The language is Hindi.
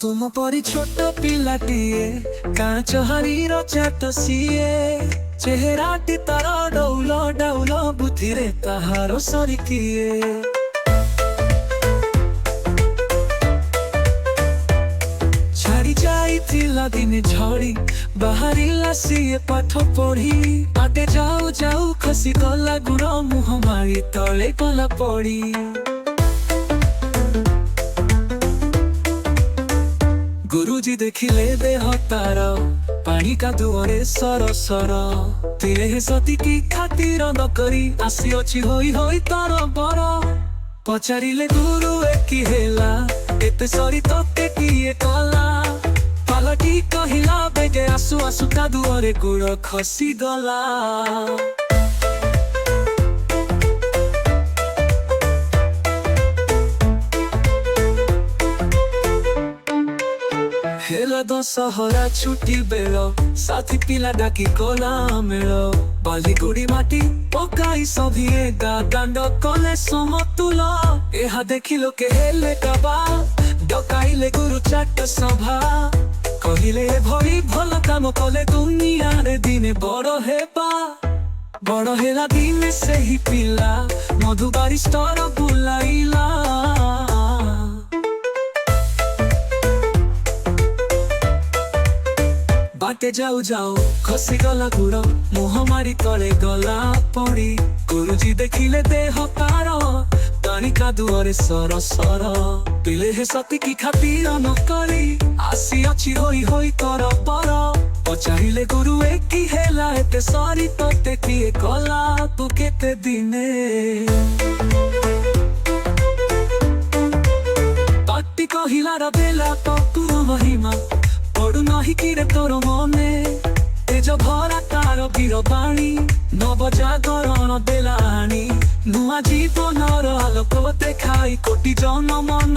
कुसुम परी छोट पिलाटिए कांच हरीर चाट सीए चेहराटी तार डौल डौल बुद्धिरे ताहार सरिकिए छाड़ी जाइथिला दिने झड़ी बाहरिला सीए पाठ पढ़ी बाटे जाऊ जाऊ खसी गला गुड़ मुह मारी तले गला पड़ी गुरुजी देखिले देह तार पानी का दुआरे सर सर तीरे सती की खातिर न करी आसी अछि होई होई तार बर पचारिले गुरु एकी हेला एते सरी तते किए कला पालटी कहिला बेगे आसु आसु का दुआरे गुड़ खसी गला हेला दशहरा छुट्टी बेल साथी पिला डाकी कोला मेल बाली गुड़ी माटी पकाई सभिए दांड कले समतुल एहा देखिलो के हेले काबा डकाइले गुरु चाट सभा कहिले भई भल काम कले दुनिया रे दिने बड़ हेला दिने सेही पिला मधुबारी स्तर बुलाइला बाटे जाऊ जाऊ खसी गला गुड़ मुह मारी तले गला पड़ी गुरुजी देखिले देह तार तानी का दुआरे सर सर पिले हे सती की खातिर न करी आसी अछि होई होई तर पर पचारिले गुरु एकी हेला एते सरी तते किए कला तू केते दिने पाटी कहिला रा बेला तो तू महिमा पड़ू नहीं किरे तोर मने तेज भरा तार बीरबाणी नव जागरण देलाणी नुआ जीवनर आलोक देखाई कोटि जन मन